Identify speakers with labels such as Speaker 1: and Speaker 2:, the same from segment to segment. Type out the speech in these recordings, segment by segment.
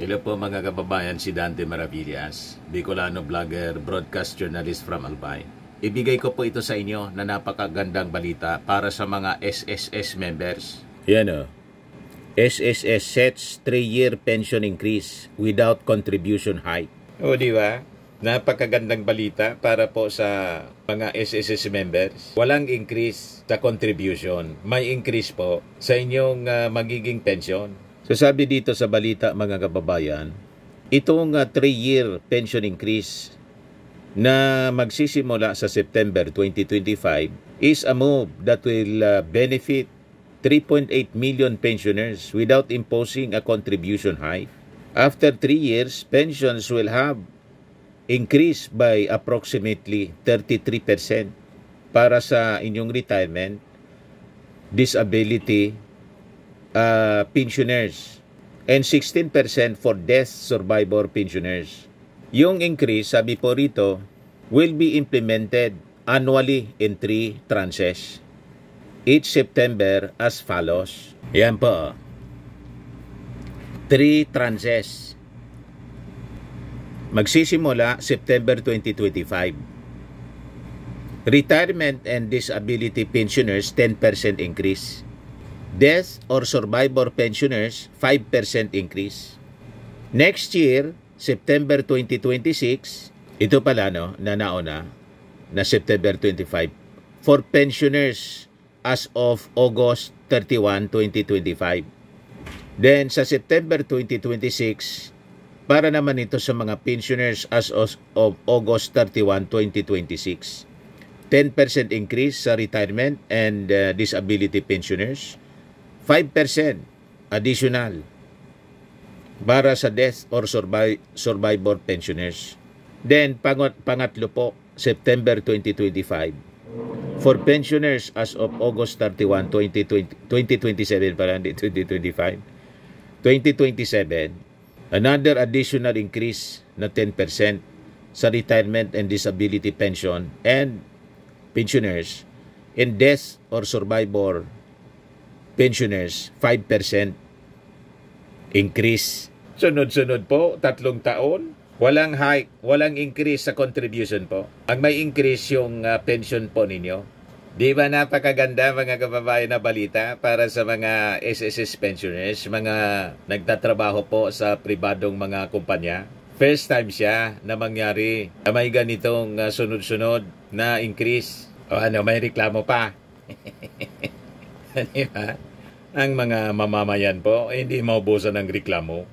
Speaker 1: Hello po mga kababayan, si Dante Maravillas, Bicolano vlogger, broadcast journalist from Albay. Ibigay ko po ito sa inyo na napakagandang balita para sa mga SSS members. Yan o. SSS sets 3-year pension increase without contribution hike. O di ba? Napakagandang balita para po sa mga SSS members. Walang increase sa contribution. May increase po sa inyong magiging pension. So sabi dito sa balita mga kababayan, itong 3-year pension increase na magsisimula sa September 2025 is a move that will benefit 3.8 million pensioners without imposing a contribution hike. After 3 years, pensions will have increased by approximately 33% para sa inyong retirement, disability, pensioners, and 16% for death survivor pensioners. Yung increase, sabi po rito, will be implemented annually in 3 tranches. Each September as follows. Yan po. 3 tranches. Magsisimula September 2025. Retirement and disability pensioners, 10% increase. Death or survivor pensioners, 5% increase. Next year, September 2026, ito pala na nauna, na September 25, for pensioners as of August 31, 2025. Then sa September 2026, para naman ito sa mga pensioners as of August 31, 2026. 10% increase sa retirement and disability pensioners. 5% additional para sa death or survivor pensioners. Then, pangatlo po, September 2025. For pensioners as of August 31, 2027 para hindi 2025. 2027, another additional increase na 10% sa retirement and disability pension and pensioners. In death or survivor pensioners, 5% increase. Sunod-sunod po, 3 taon, walang hike, walang increase sa contribution po. Ang may increase yung pension po ninyo. Di ba napakaganda mga kababayan na balita para sa mga SSS pensioners, mga nagtatrabaho po sa pribadong mga kumpanya? First time siya na mangyari na may ganitong sunod-sunod na increase. O may reklamo pa. Diba? Ang mga mamamayan po, hindi maubusan ng reklamo.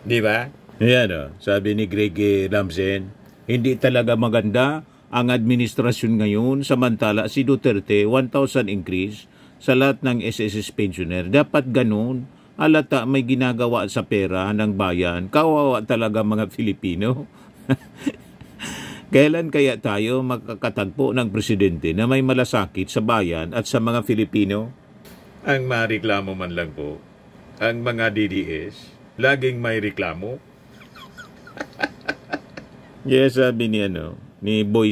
Speaker 1: Diba? Yan sabi ni Greg Ramsden, hindi talaga maganda ang administrasyon ngayon, samantala si Duterte, 1,000 increase sa lahat ng SSS pensioner. Dapat ganun, alata may ginagawa sa pera ng bayan. Kawawa talaga mga Filipino. Kailan kaya tayo makakatagpo ng presidente na may malasakit sa bayan at sa mga Filipino? Ang mareklamo man lang po, ang mga DDS, laging may reklamo. Yes, sabi ni Boy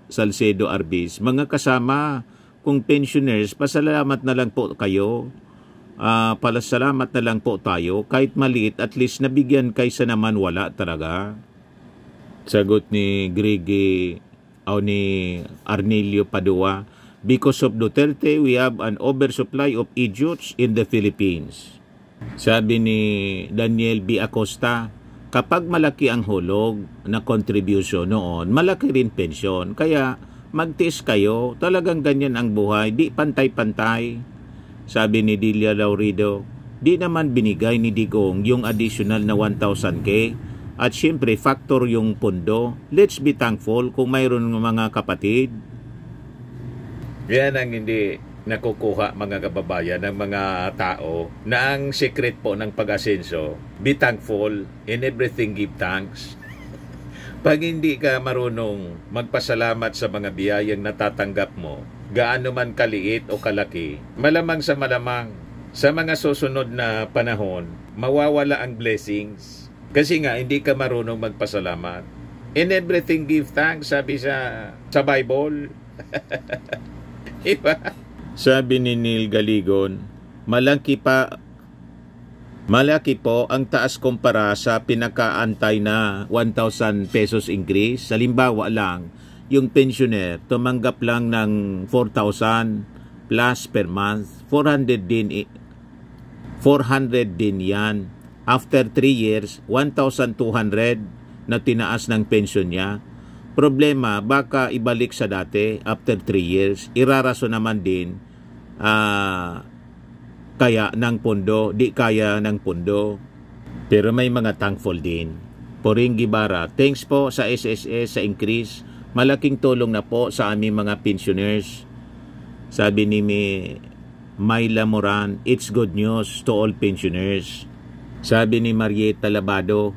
Speaker 1: Salcedo Arbis, mga kasama, kung pensioners, pasalamat na lang po kayo. Palasalamat na lang po tayo. Kahit maliit, at least nabigyan kaysa naman wala talaga. Sagot ni Greg ni Arnelio Padua, because of Duterte, we have an oversupply of idiots in the Philippines. Sabi ni Daniel B. Acosta, kapag malaki ang hulog na contribution noon, malaki rin pensyon. Kaya magtiis kayo, talagang ganyan ang buhay, di pantay-pantay. Sabi ni Delia Laurido, di naman binigay ni Digong yung additional na 1,000K. At syempre, factor yung pondo. Let's be thankful kung mayroon mga kapatid. Yan ang hindi nakukuha mga kababayan ng mga tao na ang secret po ng pag-asenso, be thankful, in everything give thanks. Pag hindi ka marunong magpasalamat sa mga biyayang natatanggap mo, gaano man kaliit o kalaki, malamang sa mga susunod na panahon, mawawala ang blessings. Kasi nga, hindi ka marunong magpasalamat. In everything give thanks, sabi sa Bible. Diba? Sabi ni Neil Galigon, malaki pa Malaki po ang taas kumpara sa pinakaantay na 1,000 pesos increase. Halimbawa lang, yung pensioner tumanggap lang ng 4,000 plus per month. 400 din yan. After 3 years, 1,200 na tinaas ng pension niya. Problema, baka ibalik sa dati after 3 years. Iraraso naman din kaya ng pondo, di kaya ng pondo. Pero may mga thankful din. Poring Gibara, thanks po sa SSS sa increase. Malaking tulong na po sa aming mga pensioners. Sabi ni Myla Moran, it's good news to all pensioners. Sabi ni Marieta Labado,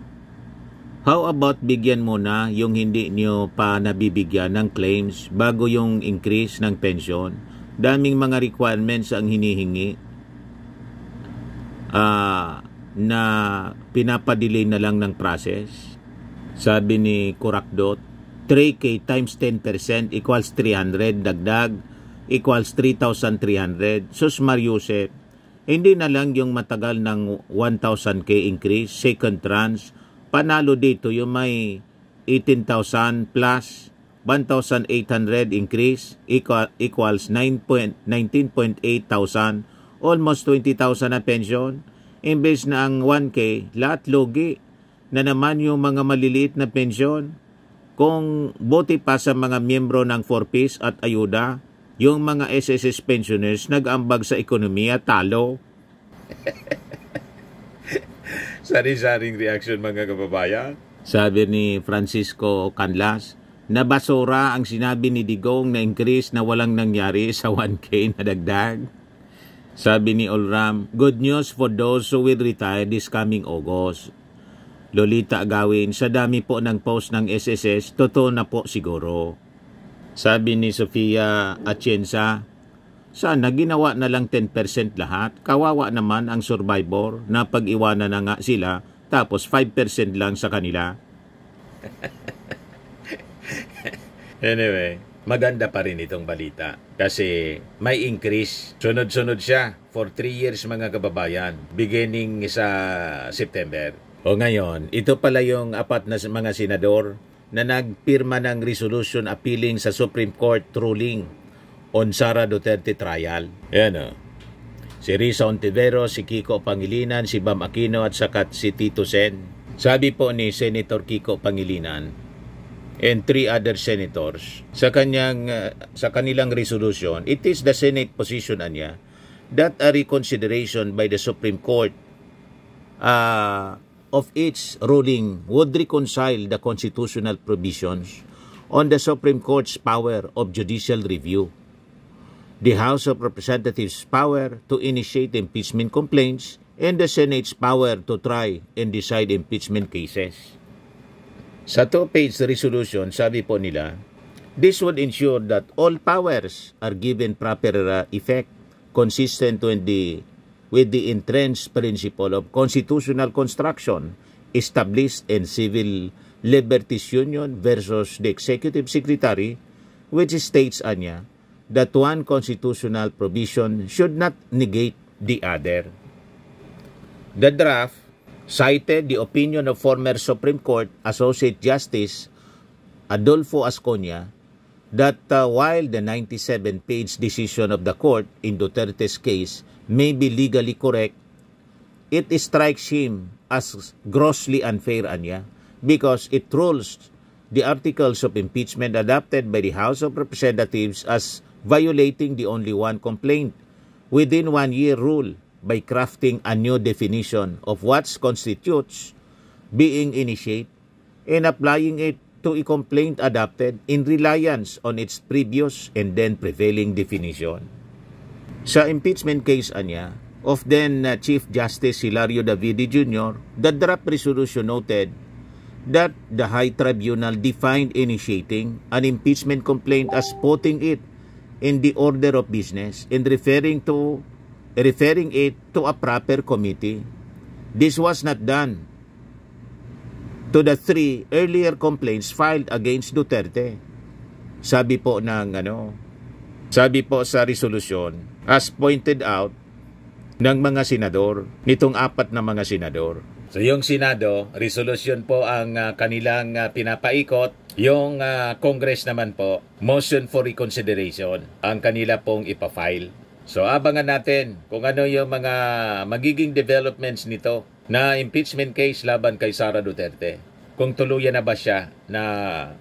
Speaker 1: how about bigyan muna yung hindi nyo pa nabibigyan ng claims bago yung increase ng pension? Daming mga requirements ang hinihingi na pinapadelay na lang ng process. Sabi ni Kurakdot, 3K times 10% equals 300, dagdag equals 3,300. Sus Mariusep, hindi na lang yung matagal ng 1,000K increase, second tranche, panalo dito yung may 18,000 plus 1,800 increase equals 19.8 thousand, almost 20,000 na pension. Imbes na ang 1K, lahat logi na naman yung mga maliliit na pension. Kung buti pa sa mga miyembro ng 4Ps at ayuda, yung mga SSS pensioners nag-ambag sa ekonomiya, talo. Sari-saring reaction mga kababayan. Sabi ni Francisco Canlas, na basura ang sinabi ni Digong na increase na walang nangyari sa 1K na dagdag. Sabi ni Olram, good news for those who will retire this coming August. Lolita Agawin, sa dami po ng post ng SSS, totoo na po siguro. Sabi ni Sofia Atienza, sana ginawa na lang 10% lahat. Kawawa naman ang survivor na pag-iwanan na nga sila, tapos 5% lang sa kanila. Anyway, maganda pa rin itong balita kasi may increase. Sunod-sunod siya for 3 years mga kababayan, beginning sa September. O ngayon, ito pala yung 4 na mga senador na nagpirma ng resolution appealing sa Supreme Court ruling on Sara Duterte trial. Yan o. Si Risa Ontiveros, si Kiko Pangilinan, si Bam Aquino at saka si Tito Sen. Sabi po ni Senator Kiko Pangilinan and 3 other senators sa kanilang resolution, it is the Senate position anya that a reconsideration by the Supreme Court of its ruling would reconcile the constitutional provisions on the Supreme Court's power of judicial review, the House of Representatives' power to initiate impeachment complaints, and the Senate's power to try and decide impeachment cases. Sa 2-page resolution, sabi po nila, this would ensure that all powers are given proper effect consistent with the entrenched principle of constitutional construction established in Civil Liberties Union versus the Executive Secretary, which states anya that one constitutional provision should not negate the other. The draft cited the opinion of former Supreme Court Associate Justice Adolfo Asconia that while the 97-page decision of the court in Duterte's case may be legally correct, it strikes him as grossly unfair anya because it rules the articles of impeachment adopted by the House of Representatives as violating the only one complaint within 1 year rule by crafting a new definition of what constitutes being initiate and applying it to a complaint adopted in reliance on its previous and then prevailing definition. Sa impeachment case anya of then Chief Justice Hilario Davide Jr., the draft resolution noted that the High Tribunal defined initiating an impeachment complaint as putting it in the order of business and referring it to a proper committee. This was not done to the 3 earlier complaints filed against Duterte. Sabi po sa resolution, as pointed out ng mga senador, nitong 4 na mga senador. So yung Senado, resolusyon po ang kanilang pinapaikot. Yung Congress naman po, motion for reconsideration ang kanila pong ipafile. So abangan natin kung ano yung mga magiging developments nito na impeachment case laban kay Sara Duterte. Kung tuluyan na ba siya na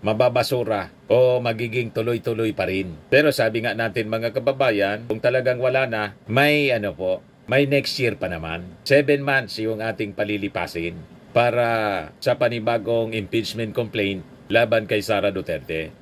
Speaker 1: mababasura o magiging tuloy-tuloy pa rin. Pero sabi nga natin mga kababayan, kung talagang wala na, may may next year pa naman. 7 months yung ating palilipasin para sa panibagong impeachment complaint laban kay Sara Duterte.